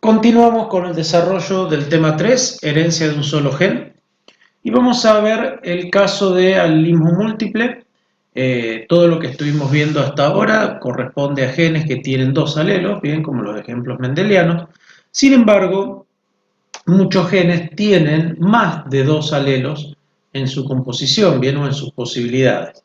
Continuamos con el desarrollo del tema 3, herencia de un solo gen, y vamos a ver el caso de alelismo múltiple. Todo lo que estuvimos viendo hasta ahora corresponde a genes que tienen dos alelos, bien como los ejemplos mendelianos. Sin embargo, muchos genes tienen más de dos alelos en su composición, bien, o en sus posibilidades.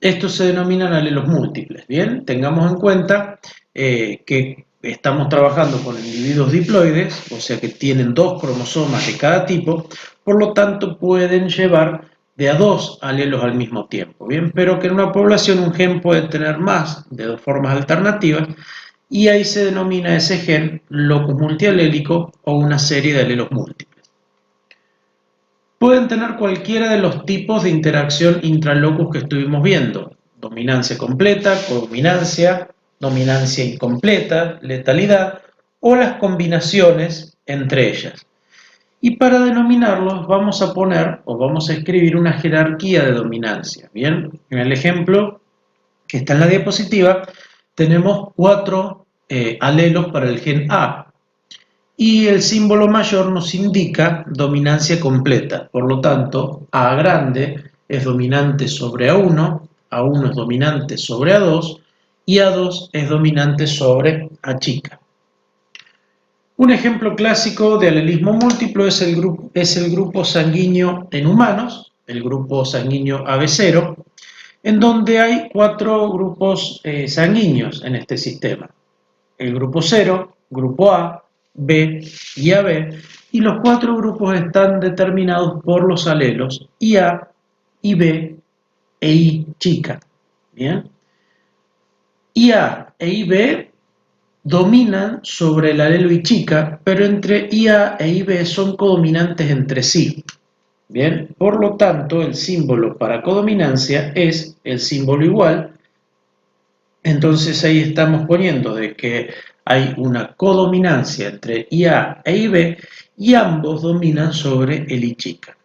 Estos se denominan alelos múltiples, bien. Tengamos en cuenta que estamos trabajando con individuos diploides, o sea que tienen dos cromosomas de cada tipo, por lo tanto pueden llevar de a dos alelos al mismo tiempo, bien, pero que en una población un gen puede tener más de dos formas alternativas y ahí se denomina ese gen locus multialélico o una serie de alelos múltiples. Pueden tener cualquiera de los tipos de interacción intralocus que estuvimos viendo: dominancia completa, codominancia, dominancia incompleta, letalidad o las combinaciones entre ellas. Y para denominarlos vamos a poner o vamos a escribir una jerarquía de dominancia. Bien, en el ejemplo que está en la diapositiva tenemos cuatro alelos para el gen A. Y el símbolo mayor nos indica dominancia completa. Por lo tanto, A grande es dominante sobre A1, A1 es dominante sobre A2 y A2 es dominante sobre A chica. Un ejemplo clásico de alelismo múltiplo es el grupo sanguíneo en humanos, el grupo sanguíneo AB0, en donde hay cuatro grupos sanguíneos en este sistema: el grupo 0, grupo A, B y AB, y los cuatro grupos están determinados por los alelos IA, IB e I chica. ¿Bien? IA e IB dominan sobre el alelo I chica, pero entre IA e IB son codominantes entre sí. Bien, por lo tanto, el símbolo para codominancia es el símbolo igual. Entonces ahí estamos poniendo de que hay una codominancia entre IA e IB y ambos dominan sobre el I chica.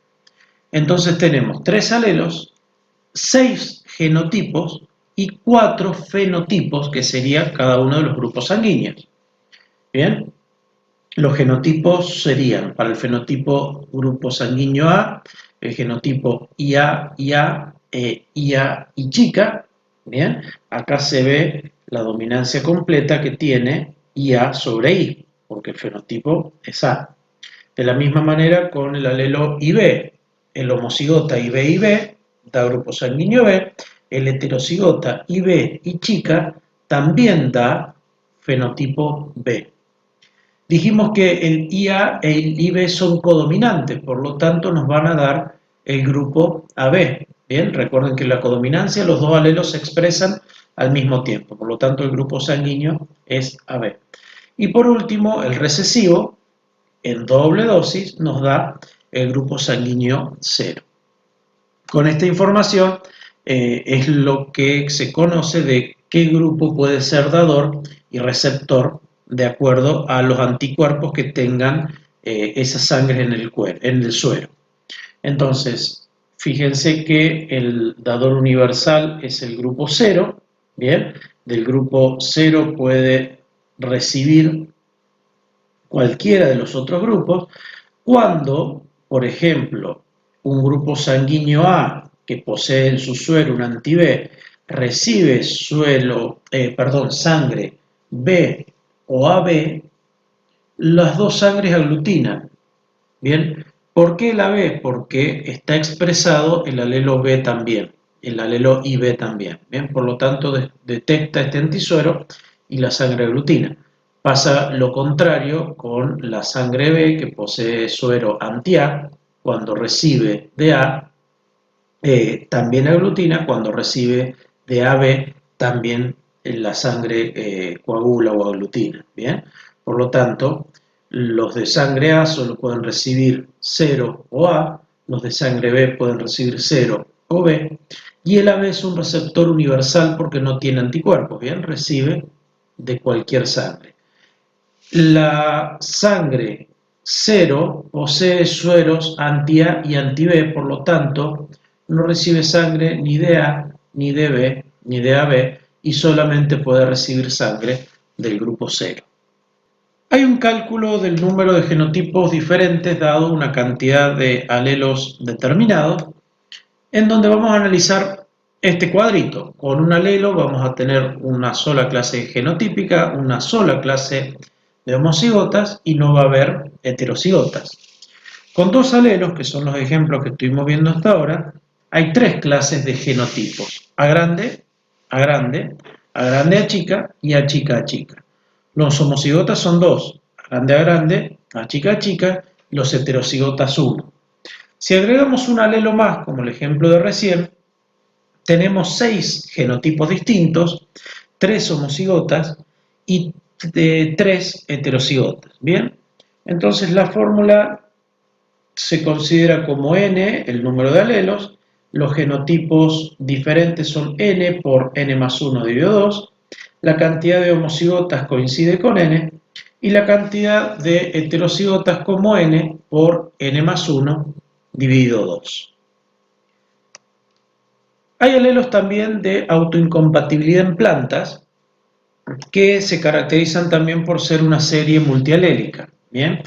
Entonces tenemos 3 alelos, 6 genotipos y 4 fenotipos, que sería cada uno de los grupos sanguíneos. Bien, los genotipos serían para el fenotipo grupo sanguíneo A, el genotipo IA, IA, IA y chica. Bien, acá se ve la dominancia completa que tiene IA sobre I, porque el fenotipo es A. De la misma manera con el alelo IB, el homocigota IB-IB da grupo sanguíneo B, el heterocigota IB y chica también da fenotipo B. Dijimos que el IA e el IB son codominantes, por lo tanto nos van a dar el grupo AB. Bien, recuerden que en la codominancia los dos alelos se expresan al mismo tiempo, por lo tanto el grupo sanguíneo es AB. Y por último, el recesivo, en doble dosis, nos da el grupo sanguíneo 0. Con esta información es lo que se conoce de qué grupo puede ser dador y receptor de acuerdo a los anticuerpos que tengan esa sangre en el suero. Entonces, fíjense que el dador universal es el grupo 0, ¿bien? Del grupo 0 puede recibir cualquiera de los otros grupos cuando, por ejemplo, un grupo sanguíneo A que posee en su suero un anti-B recibe sangre B o AB, las dos sangres aglutinan. ¿Bien? ¿Por qué la B? Porque está expresado el alelo B también, el alelo IB también. ¿Bien? Por lo tanto, detecta este antisuero y la sangre aglutina. Pasa lo contrario con la sangre B, que posee suero anti-A. Cuando recibe de A, también aglutina. Cuando recibe de AB, también la sangre coagula o aglutina. ¿Bien? Por lo tanto, los de sangre A solo pueden recibir 0 o A, los de sangre B pueden recibir 0 o B, y el AB es un receptor universal porque no tiene anticuerpos, ¿bien? Recibe de cualquier sangre. La sangre 0 posee sueros anti-A y anti-B, por lo tanto, no recibe sangre ni de A, ni de B, ni de AB, y solamente puede recibir sangre del grupo 0. Hay un cálculo del número de genotipos diferentes dado una cantidad de alelos determinados, en donde vamos a analizar este cuadrito. Con un alelo vamos a tener una sola clase genotípica, una sola clase de homocigotas y no va a haber heterocigotas. Con dos alelos, que son los ejemplos que estuvimos viendo hasta ahora, hay tres clases de genotipos: A grande, A grande, A grande A chica y A chica A chica. Los homocigotas son dos: A grande, A chica, y los heterocigotas uno. Si agregamos un alelo más, como el ejemplo de recién, tenemos 6 genotipos distintos, 3 homocigotas y 3 heterocigotas. ¿Bien? Entonces la fórmula se considera como n el número de alelos, los genotipos diferentes son n por n más 1 dividido 2, la cantidad de homocigotas coincide con n, y la cantidad de heterocigotas como n por n más 1 dividido 2. Hay alelos también de autoincompatibilidad en plantas que se caracterizan también por ser una serie multialélica. ¿Bien?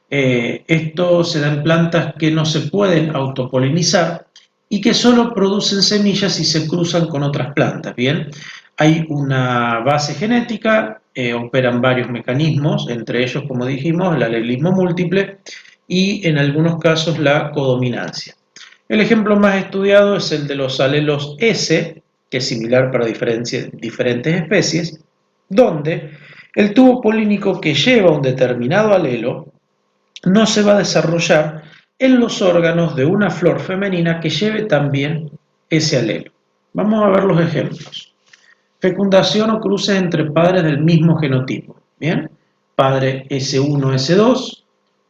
Esto se da en plantas que no se pueden autopolinizar y que solo producen semillas si se cruzan con otras plantas. ¿Bien? Hay una base genética, operan varios mecanismos, entre ellos, como dijimos, el alelismo múltiple y en algunos casos la codominancia. El ejemplo más estudiado es el de los alelos S, que es similar para diferentes especies, donde el tubo polínico que lleva un determinado alelo no se va a desarrollar en los órganos de una flor femenina que lleve también ese alelo. Vamos a ver los ejemplos. Fecundación o cruces entre padres del mismo genotipo. ¿Bien? Padre S1-S2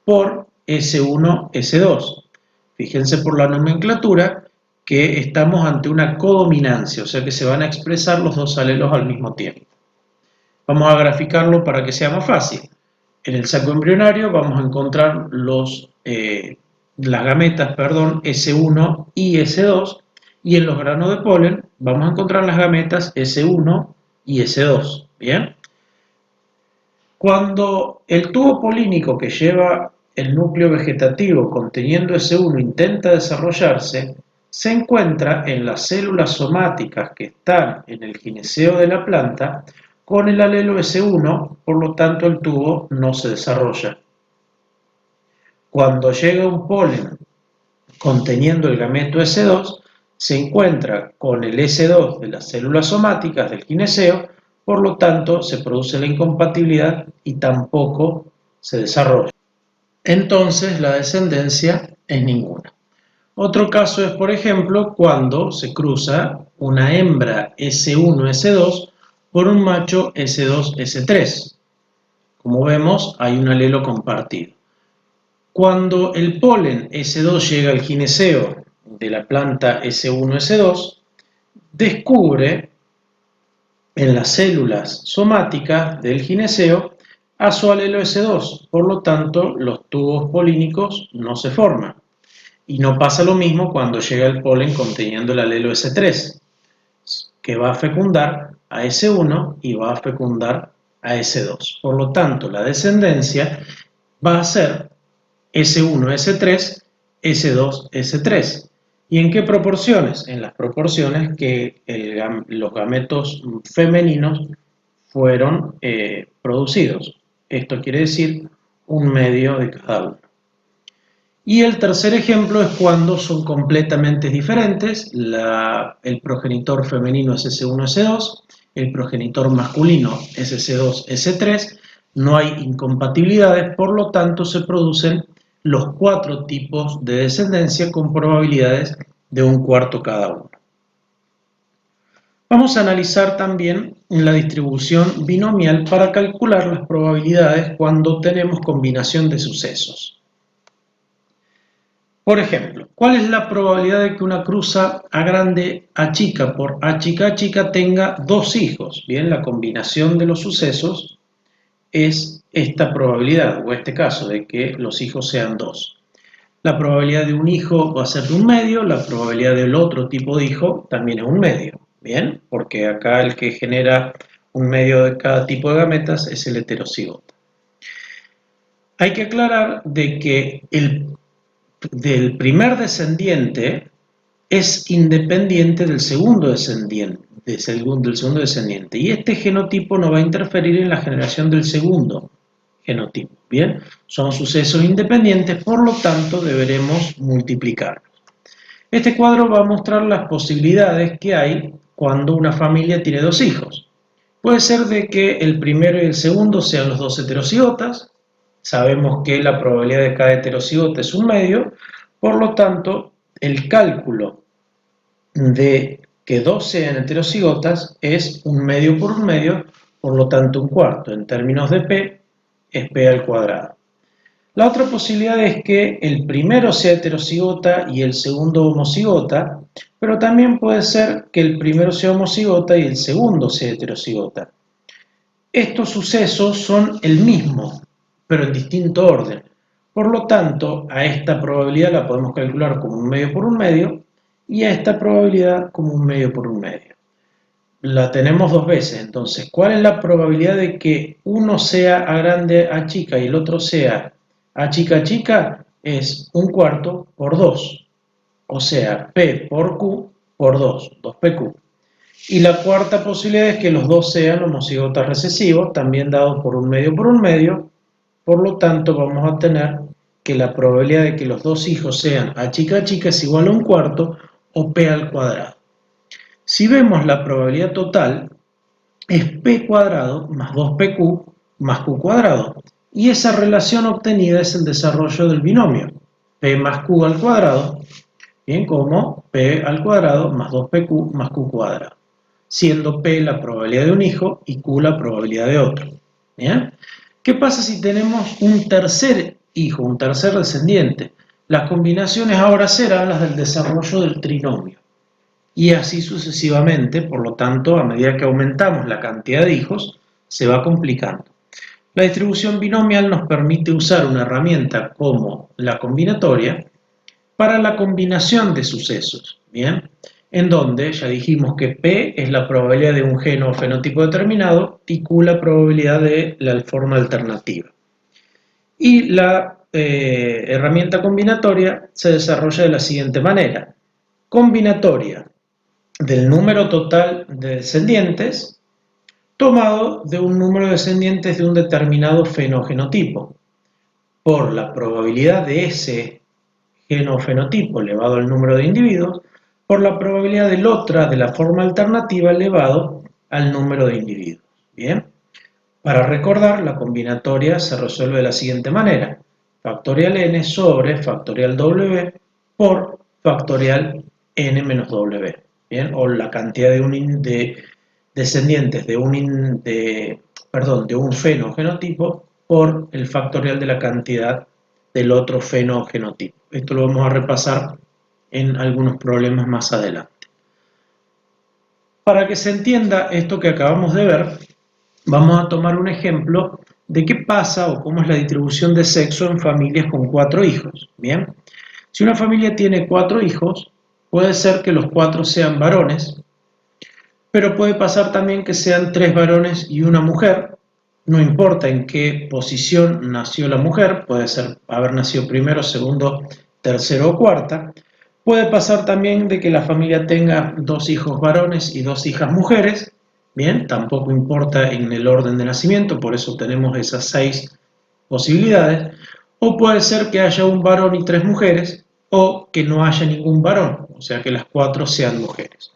por S1-S2. Fíjense por la nomenclatura que estamos ante una codominancia, o sea que se van a expresar los dos alelos al mismo tiempo. Vamos a graficarlo para que sea más fácil. En el saco embrionario vamos a encontrar las gametas, S1 y S2, y en los granos de polen vamos a encontrar las gametas S1 y S2. ¿Bien? Cuando el tubo polínico que lleva el núcleo vegetativo conteniendo S1 intenta desarrollarse, se encuentra en las células somáticas que están en el gineceo de la planta con el alelo S1, por lo tanto el tubo no se desarrolla. Cuando llega un polen conteniendo el gameto S2, se encuentra con el S2 de las células somáticas del gineceo, por lo tanto se produce la incompatibilidad y tampoco se desarrolla. Entonces la descendencia es ninguna. Otro caso es, por ejemplo, cuando se cruza una hembra S1-S2 por un macho S2-S3. Como vemos, hay un alelo compartido. Cuando el polen S2 llega al gineceo de la planta S1-S2, descubre en las células somáticas del gineceo a su alelo S2, por lo tanto los tubos polínicos no se forman. Y no pasa lo mismo cuando llega el polen conteniendo el alelo S3, que va a fecundar a S1 y va a fecundar a S2. Por lo tanto, la descendencia va a ser S1, S3, S2, S3. ¿Y en qué proporciones? En las proporciones que los gametos femeninos fueron producidos. Esto quiere decir un medio de cada uno. Y el tercer ejemplo es cuando son completamente diferentes. El progenitor femenino es S1, S2, el progenitor masculino es S2, S3. No hay incompatibilidades, por lo tanto se producen los 4 tipos de descendencia con probabilidades de un cuarto cada uno. Vamos a analizar también la distribución binomial para calcular las probabilidades cuando tenemos combinación de sucesos. Por ejemplo, ¿cuál es la probabilidad de que una cruza A grande A chica por A chica tenga 2 hijos? Bien, la combinación de los sucesos es esta probabilidad, o este caso, de que los hijos sean 2. La probabilidad de un hijo va a ser de un medio, la probabilidad del otro tipo de hijo también es un medio. Bien, porque acá el que genera un medio de cada tipo de gametas es el heterocigoto. Hay que aclarar de que del primer descendiente es independiente del segundo descendiente, del segundo descendiente, y este genotipo no va a interferir en la generación del segundo genotipo. Bien, son sucesos independientes, por lo tanto deberemos multiplicarlos. Este cuadro va a mostrar las posibilidades que hay cuando una familia tiene dos hijos. Puede ser de que el primero y el segundo sean los dos heterocigotas. Sabemos que la probabilidad de cada heterocigota es un medio, por lo tanto, el cálculo de que dos sean heterocigotas es un medio por un medio, por lo tanto un cuarto. En términos de P, es P al cuadrado. La otra posibilidad es que el primero sea heterocigota y el segundo homocigota, pero también puede ser que el primero sea homocigota y el segundo sea heterocigota. Estos sucesos son el mismo, pero en distinto orden. Por lo tanto, a esta probabilidad la podemos calcular como un medio por un medio y a esta probabilidad como un medio por un medio. La tenemos dos veces, entonces, ¿cuál es la probabilidad de que uno sea A grande A chica y el otro sea A chica chica? Es un cuarto por 2, o sea, P por Q por 2, 2PQ. Y la cuarta posibilidad es que los dos sean homocigotas recesivos, también dado por un medio, por lo tanto vamos a tener que la probabilidad de que los dos hijos sean A chica es igual a un cuarto o P al cuadrado. Si vemos la probabilidad total, es P cuadrado más 2PQ más Q cuadrado. Y esa relación obtenida es el desarrollo del binomio P más Q al cuadrado, bien, como P al cuadrado más 2PQ más Q cuadrado, siendo P la probabilidad de un hijo y Q la probabilidad de otro. ¿Bien? ¿Qué pasa si tenemos un tercer hijo, un tercer descendiente? Las combinaciones ahora serán las del desarrollo del trinomio. Y así sucesivamente, por lo tanto, a medida que aumentamos la cantidad de hijos, se va complicando. La distribución binomial nos permite usar una herramienta como la combinatoria para la combinación de sucesos, ¿bien? En donde ya dijimos que P es la probabilidad de un geno o fenotipo determinado y Q la probabilidad de la forma alternativa. Y la herramienta combinatoria se desarrolla de la siguiente manera. Combinatoria del número total de descendientes tomado de un número de descendientes de un determinado fenogenotipo por la probabilidad de ese genofenotipo elevado al número de individuos por la probabilidad del otra de la forma alternativa elevado al número de individuos. Bien, para recordar, la combinatoria se resuelve de la siguiente manera: factorial n sobre factorial w por factorial n menos w. Bien, o la cantidad de descendientes de un fenogenotipo por el factorial de la cantidad del otro fenogenotipo. Esto lo vamos a repasar en algunos problemas más adelante. Para que se entienda esto que acabamos de ver, vamos a tomar un ejemplo de qué pasa o cómo es la distribución de sexo en familias con 4 hijos. Bien, si una familia tiene 4 hijos, puede ser que los 4 sean varones, pero puede pasar también que sean 3 varones y una mujer. No importa en qué posición nació la mujer, puede ser haber nacido primero, segundo, tercero o cuarta. Puede pasar también de que la familia tenga 2 hijos varones y 2 hijas mujeres. Bien, tampoco importa en el orden de nacimiento, por eso tenemos esas 6 posibilidades. O puede ser que haya un varón y 3 mujeres, o que no haya ningún varón, o sea que las 4 sean mujeres.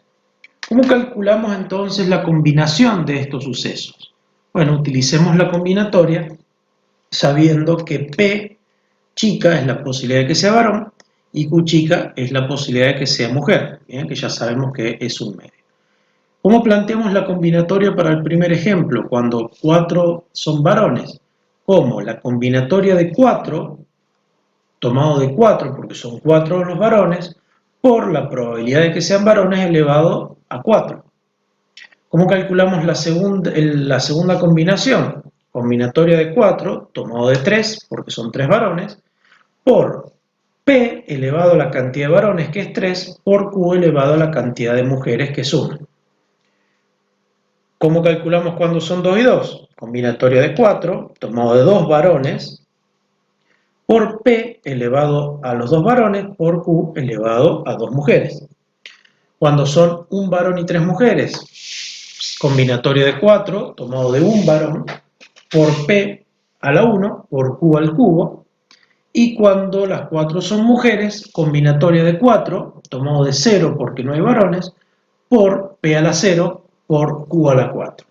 ¿Cómo calculamos entonces la combinación de estos sucesos? Bueno, utilicemos la combinatoria sabiendo que P chica es la posibilidad de que sea varón y Q chica es la posibilidad de que sea mujer, ¿bien? Que ya sabemos que es un medio. ¿Cómo planteamos la combinatoria para el primer ejemplo, cuando 4 son varones? Como la combinatoria de 4, tomado de 4 porque son 4 los varones, por la probabilidad de que sean varones elevado a 4. ¿Cómo calculamos la segunda combinación? Combinatoria de 4, tomado de 3, porque son 3 varones, por P elevado a la cantidad de varones, que es 3, por Q elevado a la cantidad de mujeres, que es 1. ¿Cómo calculamos cuando son 2 y 2? Combinatoria de 4, tomado de 2 varones, por P elevado a los 2 varones por Q elevado a 2 mujeres. Cuando son un varón y 3 mujeres, combinatoria de 4 tomado de un varón por P a la 1 por Q al cubo. Y cuando las 4 son mujeres, combinatoria de 4 tomado de 0 porque no hay varones por P a la 0 por Q a la 4.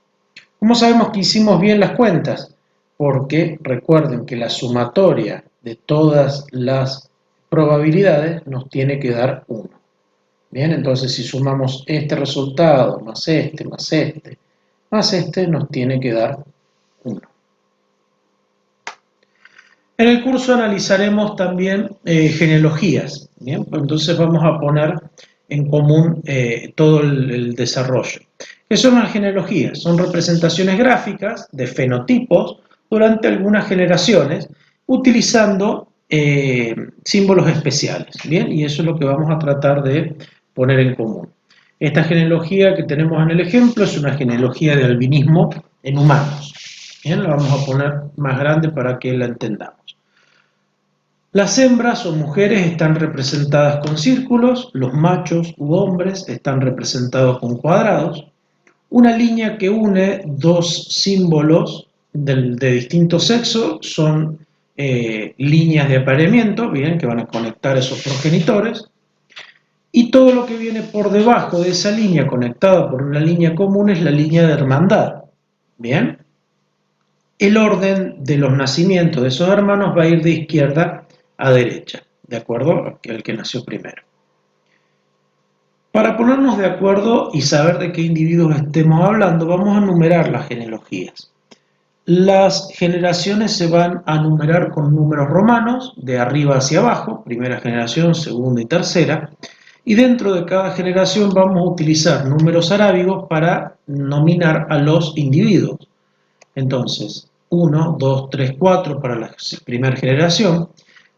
¿Cómo sabemos que hicimos bien las cuentas? Porque recuerden que la sumatoria de todas las probabilidades nos tiene que dar 1. Bien, entonces si sumamos este resultado más este, más este, nos tiene que dar 1. En el curso analizaremos también genealogías. Bien, entonces vamos a poner en común todo el desarrollo. ¿Qué son las genealogías? Son representaciones gráficas de fenotipos durante algunas generaciones utilizando símbolos especiales. Bien, y eso es lo que vamos a tratar de poner en común. Esta genealogía que tenemos en el ejemplo es una genealogía de albinismo en humanos. Bien, la vamos a poner más grande para que la entendamos. Las hembras o mujeres están representadas con círculos, los machos u hombres están representados con cuadrados. Una línea que une dos símbolos de distinto sexo son líneas de apareamiento, bien, que van a conectar esos progenitores. Y todo lo que viene por debajo de esa línea conectada por una línea común es la línea de hermandad. Bien. El orden de los nacimientos de esos hermanos va a ir de izquierda a derecha, de acuerdo al que nació primero. Para ponernos de acuerdo y saber de qué individuos estemos hablando, vamos a numerar las genealogías. Las generaciones se van a numerar con números romanos, de arriba hacia abajo, primera generación, segunda y tercera, y dentro de cada generación vamos a utilizar números arábigos para nominar a los individuos. Entonces, 1, 2, 3, 4 para la primera generación.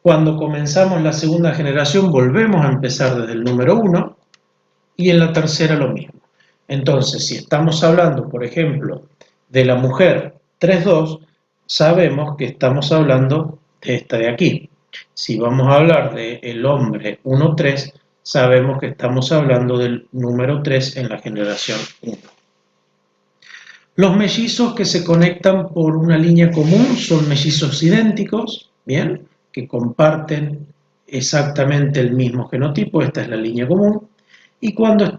Cuando comenzamos la segunda generación volvemos a empezar desde el número 1 y en la tercera lo mismo. Entonces, si estamos hablando, por ejemplo, de la mujer 3-2, sabemos que estamos hablando de esta de aquí. Si vamos a hablar del hombre 1-3, sabemos que estamos hablando del número 3 en la generación 1. Los mellizos que se conectan por una línea común son mellizos idénticos, ¿bien? Que comparten exactamente el mismo genotipo, esta es la línea común. Y cuando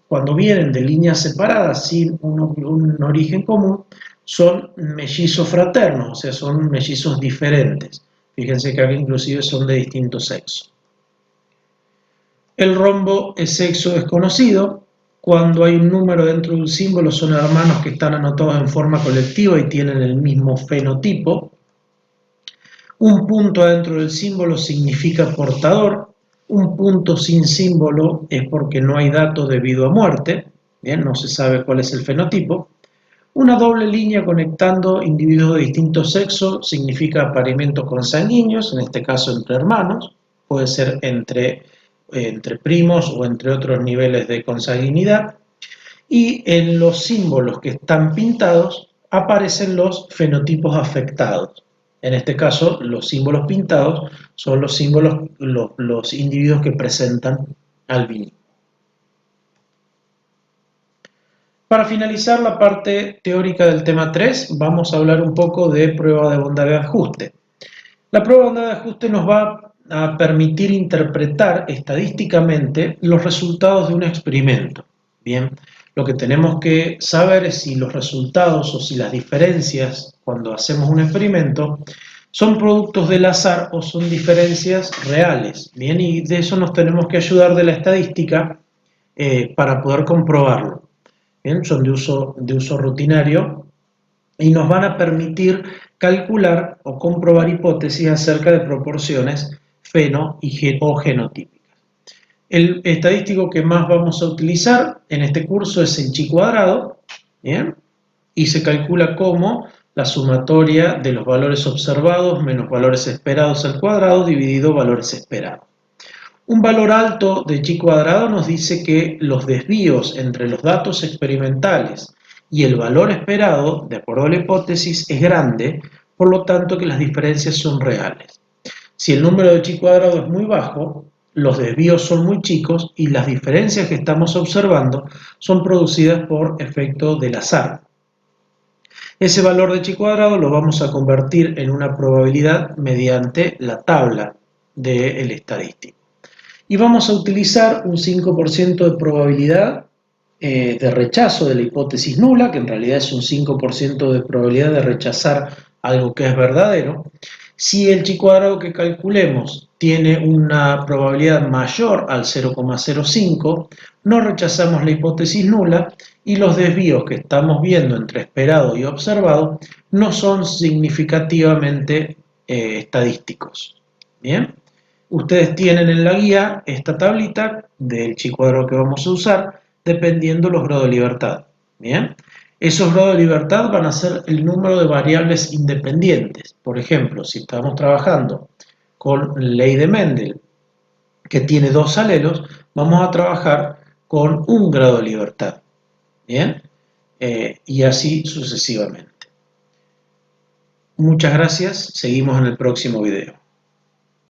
cuando vienen de líneas separadas sin un origen común, son mellizos fraternos, o sea, son mellizos diferentes. Fíjense que acá inclusive son de distinto sexo. El rombo es sexo desconocido. Cuando hay un número dentro de un símbolo, son hermanos que están anotados en forma colectiva y tienen el mismo fenotipo. Un punto adentro del símbolo significa portador. Un punto sin símbolo es porque no hay dato debido a muerte. Bien, no se sabe cuál es el fenotipo. Una doble línea conectando individuos de distinto sexo significa apareamientos consanguíneos, en este caso entre hermanos. Puede ser entre primos o entre otros niveles de consanguinidad. Y en los símbolos que están pintados aparecen los fenotipos afectados. En este caso, los símbolos pintados son los símbolos, los individuos que presentan albinismo. Para finalizar la parte teórica del tema 3, vamos a hablar un poco de prueba de bondad de ajuste. La prueba de bondad de ajuste nos va a permitir interpretar estadísticamente los resultados de un experimento. Bien, lo que tenemos que saber es si los resultados o si las diferencias cuando hacemos un experimento son productos del azar o son diferencias reales. Bien, y de eso nos tenemos que ayudar de la estadística para poder comprobarlo. Bien, son de uso rutinario y nos van a permitir calcular o comprobar hipótesis acerca de proporciones feno o genotípicas. El estadístico que más vamos a utilizar en este curso es el chi cuadrado, ¿bien? Y se calcula como la sumatoria de los valores observados menos valores esperados al cuadrado dividido valores esperados. Un valor alto de chi cuadrado nos dice que los desvíos entre los datos experimentales y el valor esperado, de acuerdo a la hipótesis, es grande por lo tanto que las diferencias son reales. Si el número de chi cuadrado es muy bajo, los desvíos son muy chicos y las diferencias que estamos observando son producidas por efecto del azar. Ese valor de chi cuadrado lo vamos a convertir en una probabilidad mediante la tabla del estadístico. Y vamos a utilizar un 5% de probabilidad de rechazo de la hipótesis nula, que en realidad es un 5% de probabilidad de rechazar algo que es verdadero. Si el chi cuadrado que calculemos tiene una probabilidad mayor al 0,05, no rechazamos la hipótesis nula y los desvíos que estamos viendo entre esperado y observado no son significativamente estadísticos. Bien. Ustedes tienen en la guía esta tablita del chi cuadrado que vamos a usar dependiendo los grados de libertad. Bien, esos grados de libertad van a ser el número de variables independientes. Por ejemplo, si estamos trabajando con ley de Mendel, que tiene dos alelos, vamos a trabajar con un grado de libertad. Bien, y así sucesivamente. Muchas gracias, seguimos en el próximo video.